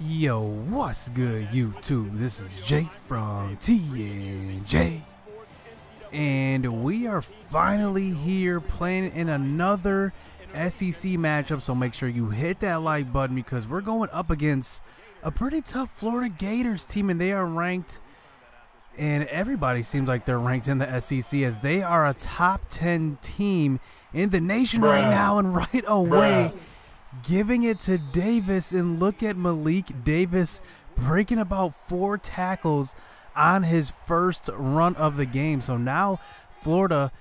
Yo, what's good, YouTube? This is Jake from TNJ, and we are finally here playing in another SEC matchup. So make sure you hit that like button because we're going up against a pretty tough Florida Gators team, and they are ranked, and everybody seems like they're ranked in the SEC as they are a top 10 team in the nation right now. And right away, giving it to Davis, and look at Malik Davis breaking about 4 tackles on his first run of the game. So now Florida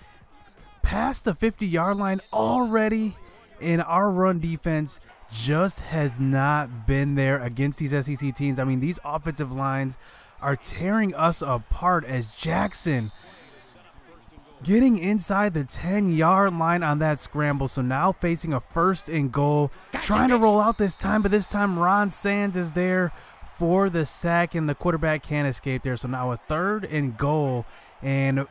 past the 50-yard line already, and our run defense just has not been there against these SEC teams. I mean, these offensive lines are tearing us apart as Jackson getting inside the 10-yard line on that scramble. So now facing a 1st and goal, trying to roll out this time, but this time Ron Sands is there for the sack, and the quarterback can't escape there. So now a 3rd and goal, and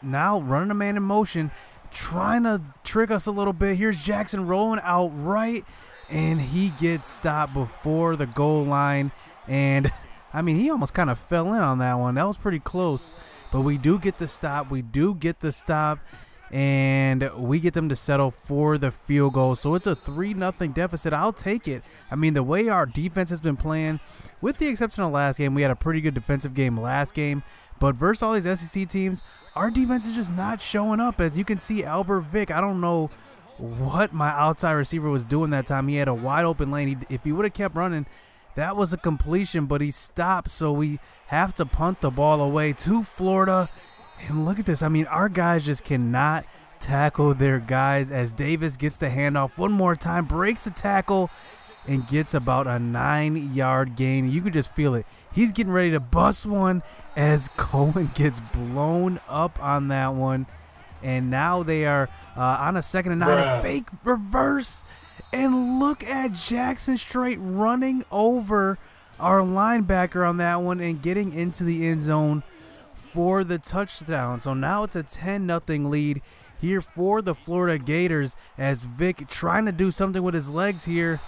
now running a man in motion, trying to trick us a little bit. Here's Jackson rolling out right, and he gets stopped before the goal line. And I mean, he almost kind of fell in on that one. That was pretty close. But we do get the stop. And we get them to settle for the field goal. So it's a 3-0 deficit. I'll take it. I mean, the way our defense has been playing, with the exception of last game, we had a pretty good defensive game last game. But versus all these SEC teams, our defense is just not showing up. As you can see, Albert Vick, I don't know what my outside receiver was doing that time. He had a wide open lane. If he would have kept running, that was a completion, but he stopped, so we have to punt the ball away to Florida. And look at this. I mean, our guys just cannot tackle their guys as Davis gets the handoff one more time, breaks the tackle, and gets about a 9-yard gain. You can just feel it. He's getting ready to bust one as Cohen gets blown up on that one. And now they are on a 2nd and 9, a fake reverse. And look at Jackson straight running over our linebacker on that one and getting into the end zone for the touchdown. So now it's a 10-0 lead here for the Florida Gators as Vick trying to do something with his legs here,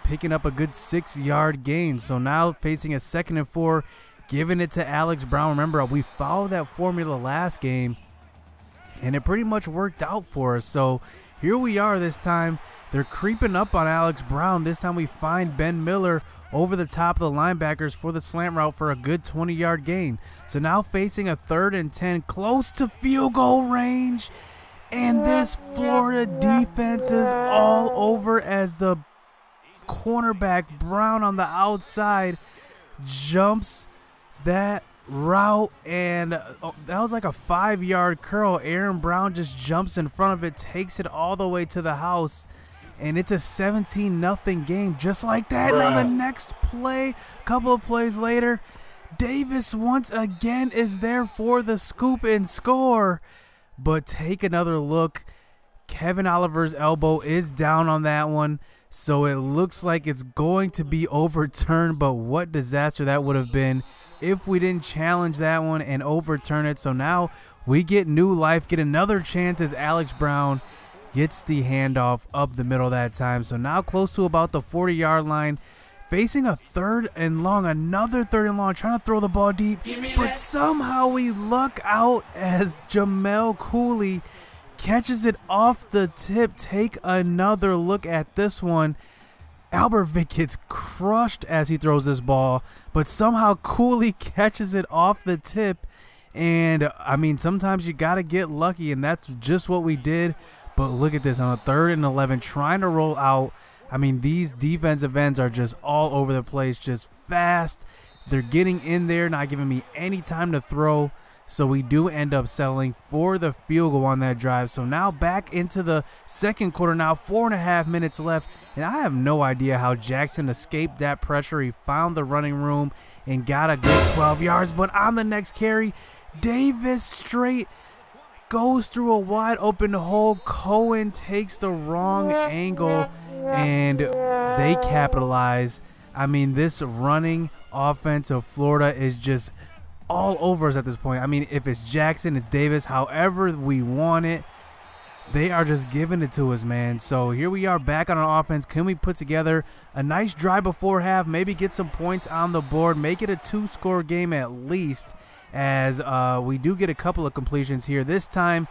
picking up a good 6-yard gain. So now facing a 2nd and 4, giving it to Alex Brown. Remember, we followed that formula last game, and it pretty much worked out for us. So here we are this time. They're creeping up on Alex Brown. This time we find Ben Miller over the top of the linebackers for the slant route for a good 20-yard gain. So now facing a 3rd and 10, close to field goal range. And this Florida defense is all over as the cornerback Brown on the outside jumps that route, and that was like a 5-yard curl. Aaron Brown just jumps in front of it, takes it all the way to the house, and it's a 17-0 game just like that. Now the next play, couple of plays later, Davis once again is there for the scoop and score. But take another look, Kevin Oliver's elbow is down on that one, so it looks like it's going to be overturned. But what disaster that would have been if we didn't challenge that one and overturn it. So now we get new life, get another chance as Alex Brown gets the handoff up the middle that time. So now close to about the 40-yard line, facing a 3rd and long, another 3rd and long, trying to throw the ball deep, but somehow we luck out as Jamel Cooley catches it off the tip. Take another look at this one. Albert Vick gets crushed as he throws this ball, but somehow Cooley catches it off the tip. And I mean, sometimes you got to get lucky, and that's just what we did. But look at this on a 3rd and 11, trying to roll out. I mean, these defensive ends are just all over the place, just fast. They're getting in there, not giving me any time to throw. So we do end up settling for the field goal on that drive. So now back into the 2nd quarter now, 4.5 minutes left. And I have no idea how Jackson escaped that pressure. He found the running room and got a good 12 yards. But on the next carry, Davis straight goes through a wide open hole. Cohen takes the wrong angle, and they capitalize. I mean, this running offense of Florida is just all over us at this point. I mean, if it's Jackson, it's Davis, however we want it. They are just giving it to us, man. So here we are back on our offense. Can we put together a nice drive before half, maybe get some points on the board, make it a 2-score game at least, as we do get a couple of completions here. This time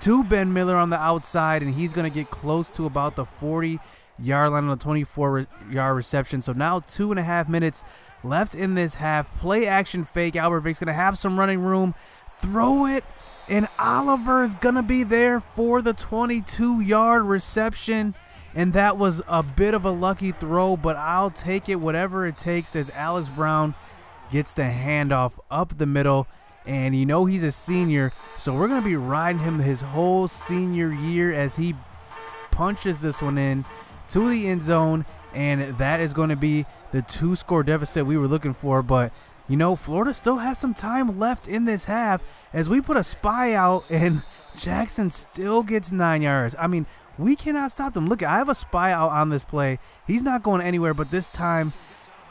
to Ben Miller on the outside, and he's going to get close to about the 40-yard line on a 24-yard reception. So now 2.5 minutes left in this half. Play action fake. Albert Vick's going to have some running room. Throw it. And Oliver is going to be there for the 22-yard reception. And that was a bit of a lucky throw, but I'll take it, whatever it takes, as Alex Brown gets the handoff up the middle. And you know he's a senior, so we're going to be riding him his whole senior year as he punches this one in to the end zone. And that is going to be the 2-score deficit we were looking for. But you know, Florida still has some time left in this half as we put a spy out and Jackson still gets 9 yards. I mean, we cannot stop them. Look, I have a spy out on this play. He's not going anywhere, but this time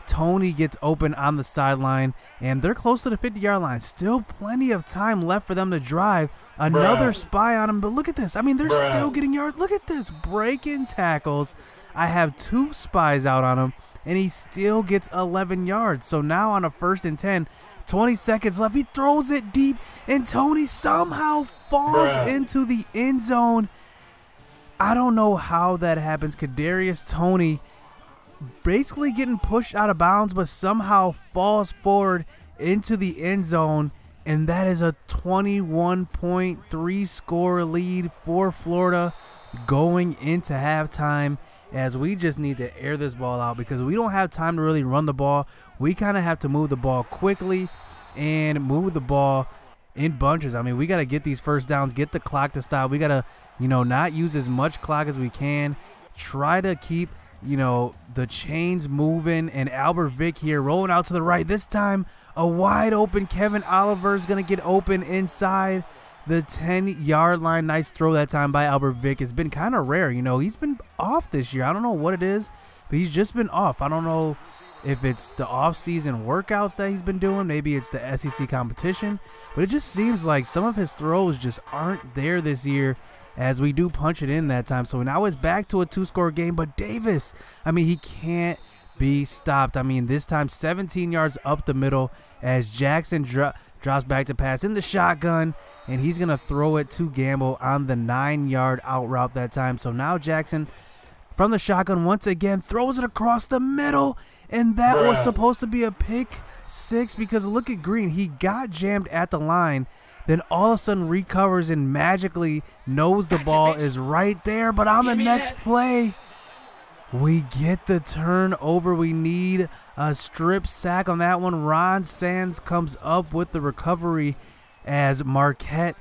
Tony gets open on the sideline and they're close to the 50-yard line. Still plenty of time left for them to drive. Another spy on him, but look at this. I mean, they're still getting yards. Look at this, breaking tackles. I have 2 spies out on him, and he still gets 11 yards. So now on a 1st and 10, 20 seconds left. He throws it deep, and Tony somehow falls into the end zone. I don't know how that happens. Kadarius Toney basically getting pushed out of bounds, but somehow falls forward into the end zone, and that is a 21.3 score lead for Florida going into halftime, as we just need to air this ball out because we don't have time to really run the ball. We kind of have to move the ball quickly and move the ball in bunches. I mean, we got to get these first downs, get the clock to stop. We got to, you know, not use as much clock as we can, try to keep, you know, the chains moving. And Albert Vick here rolling out to the right. This time a wide open Kevin Oliver is going to get open inside the 10-yard line. Nice throw that time by Albert Vick. It's been kind of rare. You know, he's been off this year. I don't know what it is, but he's just been off. I don't know if it's the off-season workouts that he's been doing. Maybe it's the SEC competition. But it just seems like some of his throws just aren't there this year as we do punch it in that time. So now it's back to a 2-score game. But Davis, I mean, he can't be stopped. I mean, this time 17 yards up the middle as Jackson drops back to pass in the shotgun, and he's going to throw it to Gamble on the 9-yard out route that time. So now Jackson from the shotgun once again throws it across the middle, and that was supposed to be a pick 6 because look at Green. He got jammed at the line, then all of a sudden recovers and magically knows the ball is right there. But on the next play, we get the turnover. We need a strip sack on that one. Ron Sands comes up with the recovery as Marquette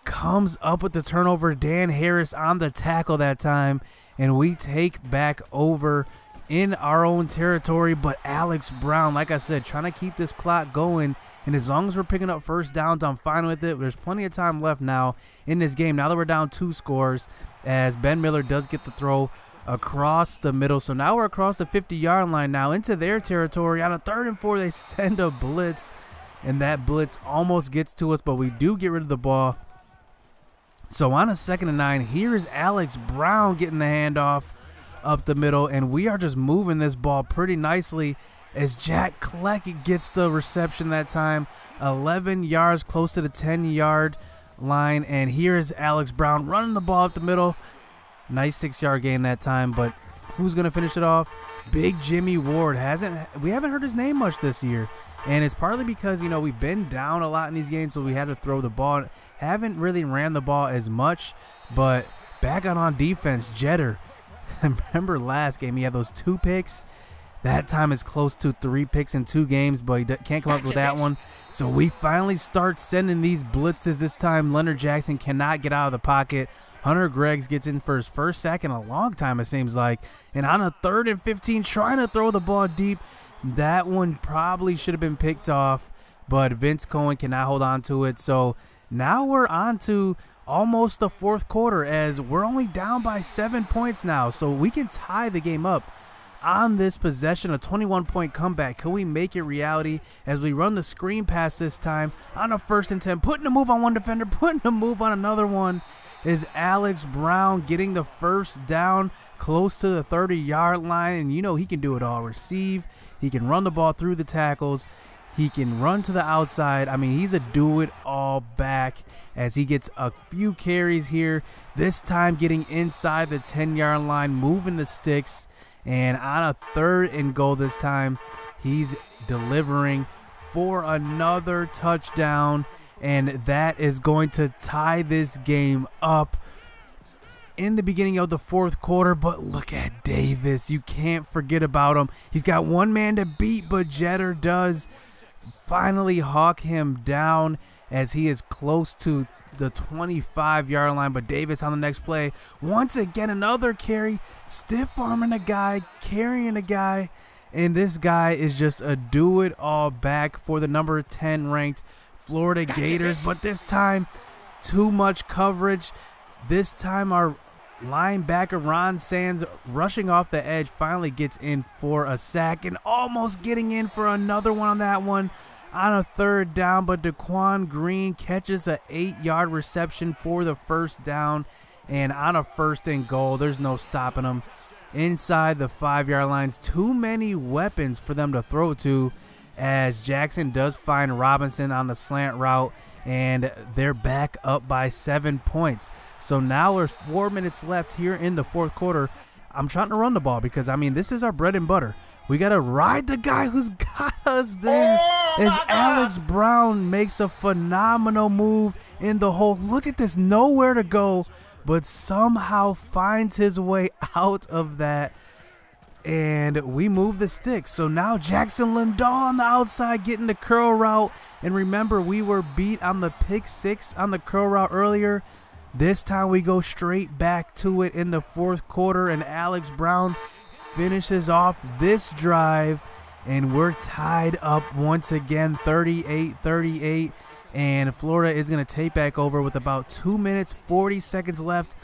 comes up with the turnover. Dan Harris on the tackle that time, and we take back over in our own territory. But Alex Brown, like I said, trying to keep this clock going, and as long as we're picking up first downs, I'm fine with it. There's plenty of time left now in this game, now that we're down 2 scores, as Ben Miller does get the throw across the middle. So now we're across the 50-yard line now into their territory. On a 3rd and 4, they send a blitz, and that blitz almost gets to us, but we do get rid of the ball. So on a 2nd and 9, here is Alex Brown getting the handoff up the middle, and we are just moving this ball pretty nicely as Jack Kleck gets the reception that time. 11 yards close to the 10-yard line, and here is Alex Brown running the ball up the middle. Nice 6-yard gain that time, but who's going to finish it off? Big Jimmy Ward. We haven't heard his name much this year, and it's partly because, you know, we've been down a lot in these games, so we had to throw the ball. Haven't really ran the ball as much, but back on defense, Jeter. Remember last game, he had those 2 picks. That time is close to 3 picks in 2 games, but he can't come up with that one. So we finally start sending these blitzes. This time Leonard Jackson cannot get out of the pocket. Hunter Greggs gets in for his first sack in a long time, it seems like. And on a 3rd and 15, trying to throw the ball deep. That one probably should have been picked off, but Vince Cohen cannot hold on to it. So now we're on to almost the 4th quarter as we're only down by 7 points now. So we can tie the game up. on this possession, a 21-point comeback. Can we make it reality as we run the screen pass this time on a 1st and 10, putting a move on one defender, putting a move on another one, is Alex Brown getting the first down close to the 30-yard line. And you know he can do it all. Receive, he can run the ball through the tackles, he can run to the outside. I mean, he's a do-it-all back as he gets a few carries here, this time getting inside the 10-yard line, moving the sticks. And on a 3rd and goal this time, he's delivering for another touchdown. And that is going to tie this game up in the beginning of the 4th quarter. But look at Davis. You can't forget about him. He's got one man to beat, but Jeter does finally hawk him down as he is close to the 25-yard line. But Davis on the next play, once again, another carry, stiff-arming a guy, carrying a guy. And this guy is just a do-it-all back for the number 10 ranked Florida Gators. But this time, too much coverage. This time our linebacker Ron Sands, rushing off the edge, finally gets in for a sack and almost getting in for another one on that one on a 3rd down. But Daquan Green catches a 8-yard reception for the first down. And on a 1st and goal, there's no stopping them inside the 5-yard lines. Too many weapons for them to throw to, as Jackson does find Robinson on the slant route, and they're back up by 7 points. So now there's 4 minutes left here in the 4th quarter. I'm trying to run the ball because, I mean, this is our bread and butter. We got to ride the guy who's got us there. As Alex Brown makes a phenomenal move in the hole. Look at this, nowhere to go, but somehow finds his way out of that. And we move the sticks. So now Jackson Lindahl on the outside getting the curl route. And remember, we were beat on the pick 6 on the curl route earlier. This time we go straight back to it in the 4th quarter. And Alex Brown finishes off this drive. And we're tied up once again, 38-38. And Florida is going to take back over with about 2 minutes, 40 seconds left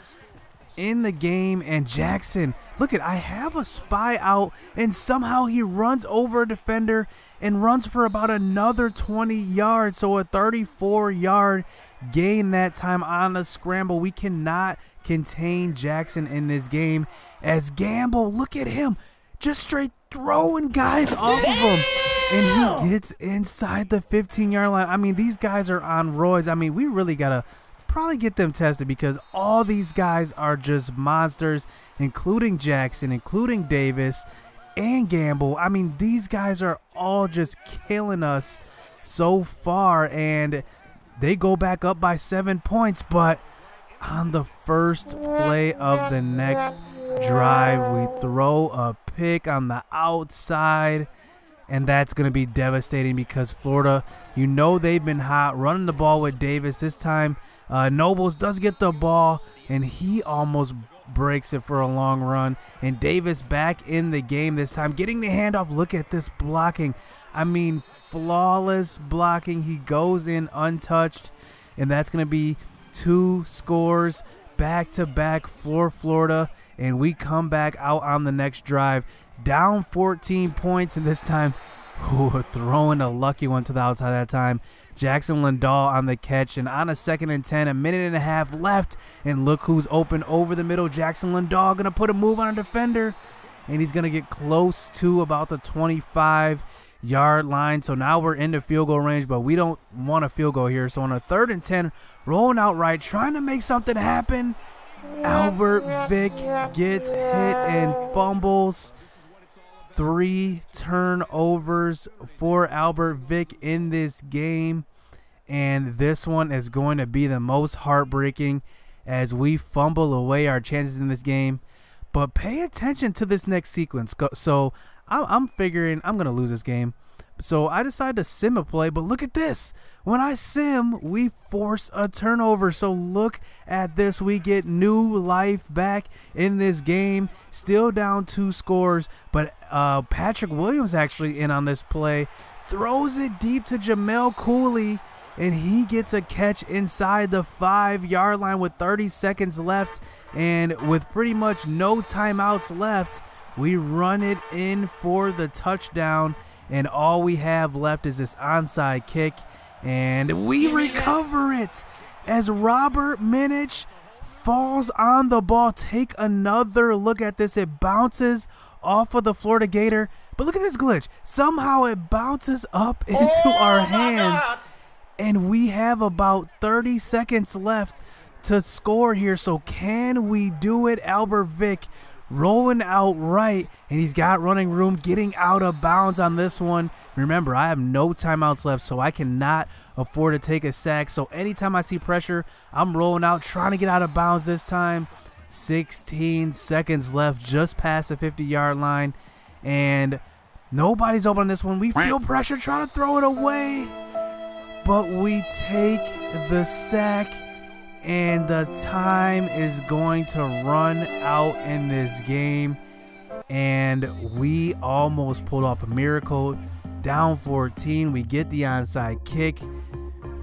in the game. And Jackson, look at, I have a spy out, and somehow he runs over a defender and runs for about another 20 yards. So a 34-yard gain that time on the scramble. We cannot contain Jackson in this game, as Gamble, look at him, just straight throwing guys off of him. And he gets inside the 15-yard line. I mean, these guys are on roids. I mean, we really got to probably get them tested, because all these guys are just monsters, including Jackson, including Davis and Gamble. I mean, these guys are all just killing us so far, and they go back up by 7 points. But on the first play of the next drive, we throw a pick on the outside, and that's going to be devastating, because Florida, you know, they've been hot running the ball with Davis. This time Nobles does get the ball, and he almost breaks it for a long run. And Davis back in the game this time, getting the handoff. Look at this blocking. I mean, flawless blocking. He goes in untouched, and that's going to be 2 scores back-to-back for Florida. And we come back out on the next drive, down 14 points, and this time throwing a lucky one to the outside that time. Jackson Lindahl on the catch, and on a 2nd and 10, a minute and a half left, and look who's open over the middle. Jackson Lindahl going to put a move on a defender, and he's going to get close to about the 25-yard line. So now we're into field goal range, but we don't want a field goal here. So on a 3rd and 10, rolling out right, trying to make something happen, Albert Vick gets hit and fumbles. 3 turnovers for Albert Vick in this game, and this one is going to be the most heartbreaking as we fumble away our chances in this game. But pay attention to this next sequence. So I'm figuring I'm going to lose this game. So I decided to sim a play, but look at this. When I sim, we force a turnover. So look at this. We get new life back in this game. Still down 2 scores, but Patrick Williams actually in on this play. Throws it deep to Jamel Cooley, and he gets a catch inside the 5-yard line with 30 seconds left. And with pretty much no timeouts left, We run it in for the touchdown, and all we have left is this onside kick, and we recover it as Robert Minich falls on the ball. Take another look at this. It bounces off of the Florida Gator, but look at this glitch. Somehow it bounces up into our hands, and we have about 30 seconds left to score here. So can we do it? Albert Vick rolling out right, and he's got running room, getting out of bounds on this one. Remember, I have no timeouts left, so I cannot afford to take a sack. So anytime I see pressure, I'm rolling out, trying to get out of bounds this time. 16 seconds left, just past the 50-yard line, and nobody's open on this one. We feel pressure, trying to throw it away, but we take the sack, and the time is going to run out in this game, and we almost pulled off a miracle. Down 14, we get the onside kick,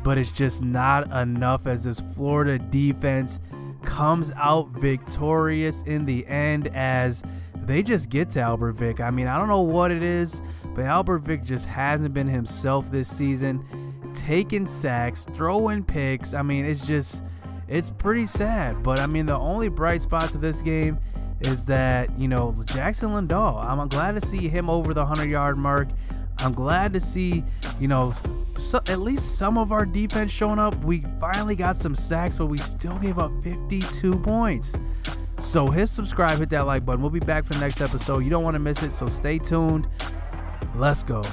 but it's just not enough as this Florida defense comes out victorious in the end, as they just get to Albert Vick. I mean, I don't know what it is, but Albert Vick just hasn't been himself this season, taking sacks, throwing picks. I mean, it's pretty sad. But I mean, the only bright spot to this game is that, you know, Jackson Lindahl, I'm glad to see him over the 100-yard mark. I'm glad to see, you know, at least some of our defense showing up. We finally got some sacks, but we still gave up 52 points. So hit subscribe, hit that like button. We'll be back for the next episode. You don't want to miss it, so stay tuned. Let's go.